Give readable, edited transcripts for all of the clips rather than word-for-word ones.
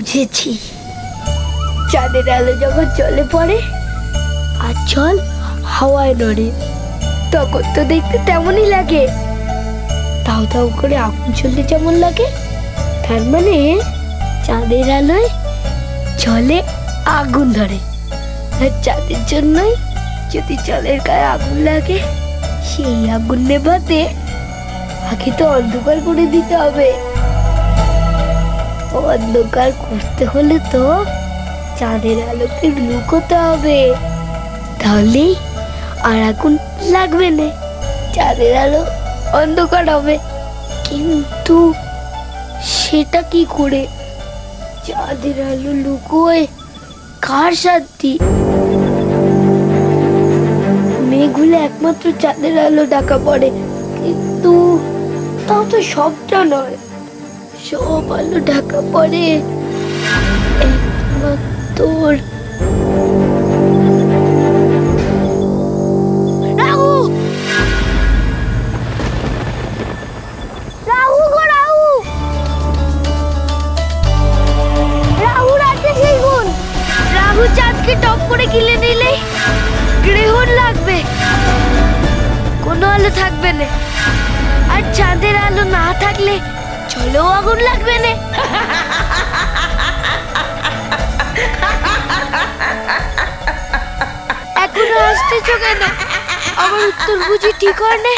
বুঝেছি, চাঁদের আলো যখন জলে পড়ে আর জল হাওয়ায় নড়ে তখন তো দেখতে তেমনই লাগে। দাও দাও করে আগুন জ্বললে যেমন লাগে, তার মানে চাঁদের আলোয় জলে আগুন ধরে। আর চাঁদের জন্যই যদি জলের গায়ে আগুন লাগে, সেই আগুন নেভাতে আগে তো অন্ধকার করে দিতে হবে। অন্ধকার করতে হলে তো চাঁদের আলোকে লুকোতে হবে, তাহলেই আর আগুন লাগবে না, চাঁদের আলো অন্ধকার হবে। কিন্তু সেটা কি করে? চাঁদের আলো লুকোয় কার সাধ্যি? মেঘগুলো একমাত্র চাঁদের আলো ঢাকা পড়ে, কিন্তু তাও তো সবটা নয়, সব আলো ঢাকা পড়ে একমাত্র রাহু। রাহু গো রাহু, রাহুর আছে সেই গুণ। রাহু চাঁদকে টপ করে গিলে নিলে গ্রহণ লাগবে, কোনো আলো থাকবে না। আর চাঁদের আলো না থাকলে চলেও আগুন লাগবে না। এখনো আসতেছ কেন? আমার উত্তর বুঝি ঠিক হয় না?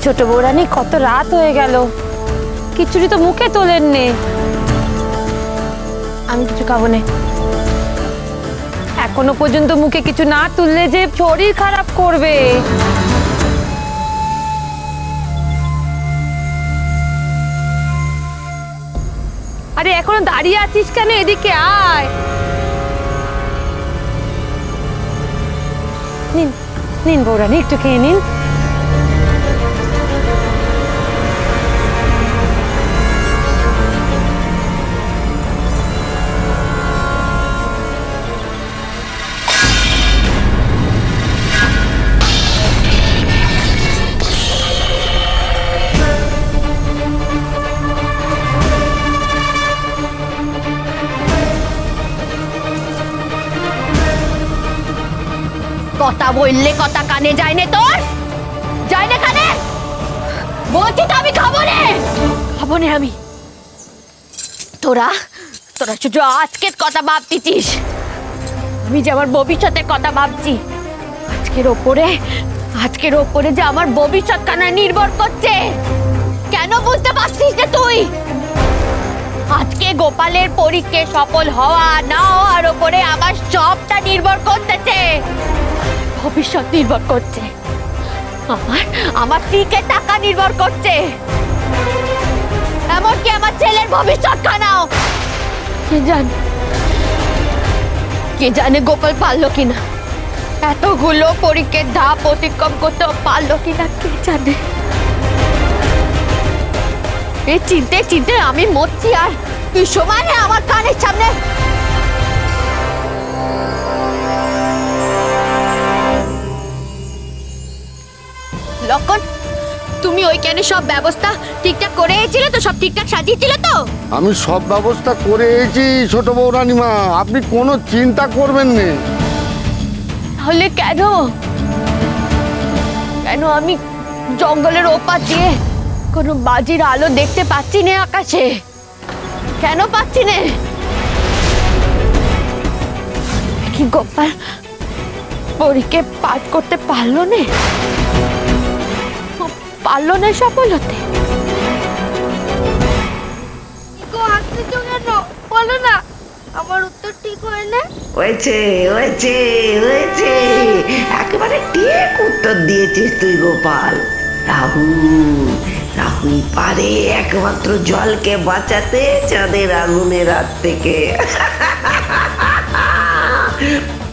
ছোট বৌরানী, কত রাত হয়ে গেল, খিচুড়ি তো মুখে তোলেন নে। আমি কিছু খাবো না, এখনো পর্যন্ত মুখে কিছু না তুললে যে শরীর খারাপ করবে। আরে এখনো দাঁড়িয়ে আছিস কেন? এদিকে আয়। নিন নিন বৌরানী, একটু খেয়ে নিন। কথা বললে কথা কানে যায় না তোর? যায় না কানে? বলছি তো আমি খাবো না, খাবো না আমি। তোরা তোরা শুধু আজকের কথা ভাবতিস, আমি যে আমার ভবিষ্যতের কথা ভাবছি। আজকের ওপরে যে আমার ভবিষ্যৎ খানা নির্ভর করছে। কেন বুঝতে পারছিস না তুই? আজকে গোপালের পরীক্ষা সফল হওয়া না হওয়ার ওপরে আমার সবটা নির্ভর করতেছে, ভবিষ্যৎ নির্ভর করছে, আমার টিকে টাকা নির্ভর করছে, এমনকি আমার ছেলের ভবিষ্যৎ খানাও। কে জানে গোপাল পারলো কিনা, এতগুলো পরীক্ষার ধাপ অতিক্রম করতে পারলো কিনা কে জানে। এই চিনতে চিনতে আমি মরছি, আর তুই সমানে আমার কানের সামনে। লক্ষণ, তুমি ওইখানে সব ব্যবস্থা ঠিকঠাক করে এসেছিলে তো? সব ঠিকঠাক সাজিয়েছিলে তো? আমি সব ব্যবস্থা করে এসেছি ছোট বউ রানীমা, আপনি কোনো চিন্তা করবেন না। তাহলে কেন আমি জঙ্গলের ওপার দিয়ে কোনো বাজির আলো দেখতে পাচ্ছি না আকাশে? কেন পাচ্ছি না? কি গোপাল পরীক্ষা পাঠ করতে পারলো না? সফল হতে? বলো না, আমার উত্তর ঠিক হয় না? হয়েছে হয়েছে হয়েছে, একেবারে ঠিক উত্তর দিয়েছিস তুই গোপাল। রাহু পারে একমাত্র জলকে বাঁচাতে চাঁদের আগুনের হাত থেকে।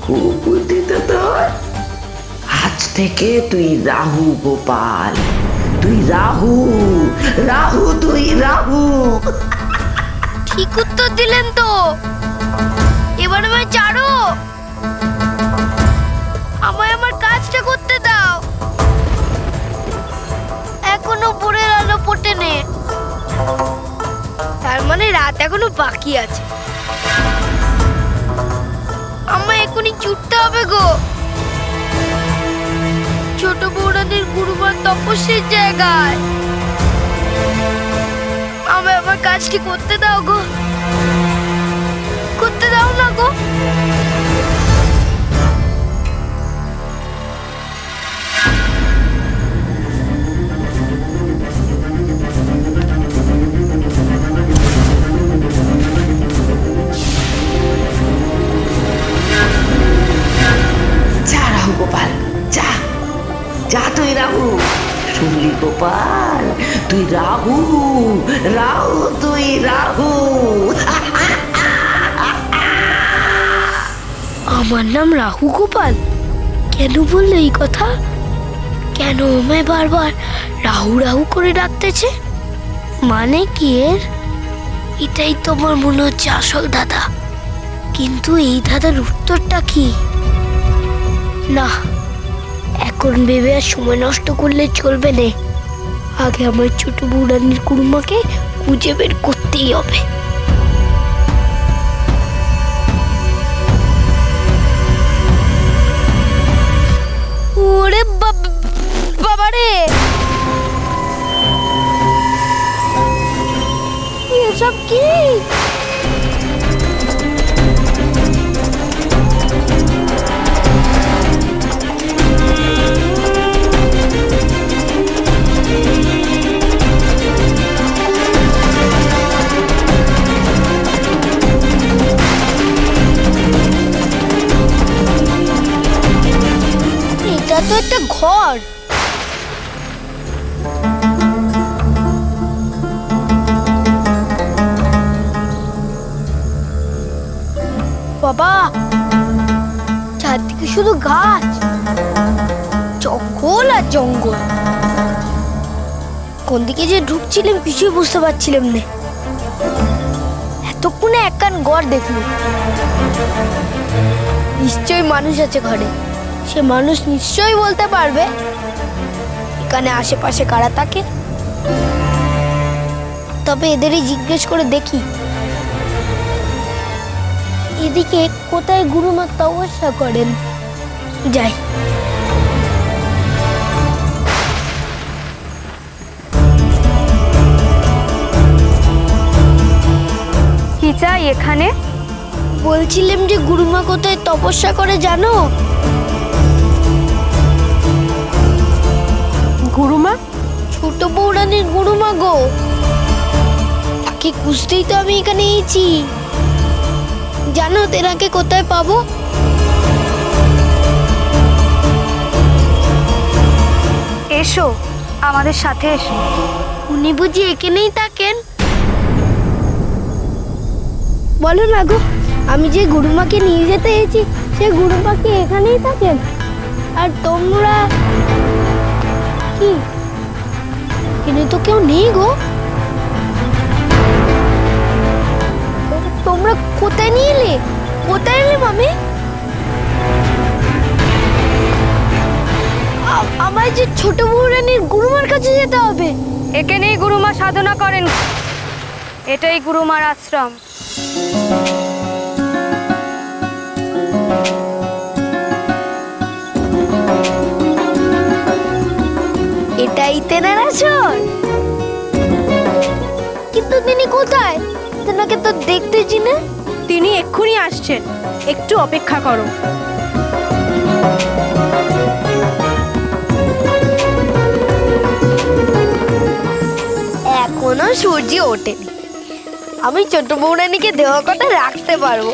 খুব বুদ্ধি তো তোর। আজ থেকে তুই রাহু গোপাল, তুই রাহু। ঠিক উত্তর দিলেন তো, এবার আমায় ছাড়ো। আমায় আমার কাজটা করতে দাও। এখনো ভোরের আলো ফোটেনি, তার মানে রাত এখনো বাকি আছে। আমায় এখনই ছুটতে হবে গো, ছোট বৌরানীর গুরুমার তপস্যের জায়গায়। আমায় আমার কাজটি করতে দাও গো, করতে দাও না গো। যা রাহু গোপাল, যা যা তুই রাহু। শুনলি গোপাল, তুই রাহু, রাহু তুই রাহু। আমার নাম রাহু গোপাল? কেন বললো এই কথা? কেন আমায় বারবার রাহু রাহু করে ডাকতেছে? মানে কি এর? এটাই তোমার মনে হচ্ছে আসল দাদা, কিন্তু এই দাদার উত্তরটা কি? না, এখন ভেবে আর সময় নষ্ট করলে চলবে না। আগে আমার ছোট বৌরানীর কুড়মাকে খুঁজে বের করতেই হবে। ওরে বাবারে, এসব কি? এটা তো একটা ঘর। বাবা, চারদিকে শুধু গাছ, জঙ্গল আর জঙ্গল। কোন দিকে যে ঢুকছিলাম কিছুই বুঝতে পারছিলাম না। এতক্ষণে একখান ঘর দেখলাম, নিশ্চয়ই মানুষ আছে ঘরে। সে মানুষ নিশ্চয়ই বলতে পারবে এখানে আশেপাশে কারা থাকে। তবে এদেরই জিজ্ঞেস করে দেখি, এদিকে কোথায় গুরুমা তপস্যা করেন। যাই। কি চাই এখানে? বলছিলাম যে গুরুমা কোথায় তপস্যা করে জানো? গুরুমা? ছোট বৌরানীর গুরুমা গো। তাকে খুঁজতেই তো আমি এখানে এসেছি। জানো তেনাকে কোথায় পাবো? এসো, আমাদের সাথে এসো। উনি বুঝি এখানেই থাকেন? বলো না গো, আমি যে গুরুমাকে নিয়ে যেতে এসেছি সে গুরুমা কি এখানেই থাকেন? আর তোমরা কি এখানে তো কেউ নেই গো। তোমরা কোথায় নিয়ে এলে? কোথায় এলে মামি? আমার যে ছোট বৌরানীর গুরুমার কাছে যেতে হবে। এখানেই গুরুমা সাধনা করেন, এটাই গুরুমার আশ্রম। এটাই তেনার আসন। কিন্তু তিনি কোথায়? তেনাকে তো দেখতেছি না। তিনি এক্ষুনি আসছেন, একটু অপেক্ষা করো। এখনো সূর্য ওঠেনি, আমি ছোট বৌরানীকে দেওয়া কথা রাখতে পারবো,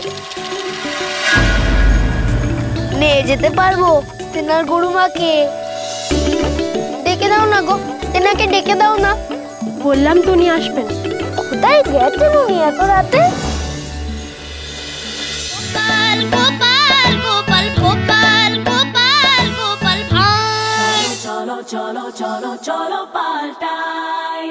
নিয়ে যেতে পারবো তেনার গুরুমাকে। ডেকে দাও না গো, তেনাকে ডেকে দাও না। বললাম তো উনি আসবেন। কোথায় গেছেন উনি এত রাতে? গোপাল গোপাল গোপাল গোপাল গোপাল গোপাল ভাঁড়। চলো চলো চলো চলো পাল্টাই।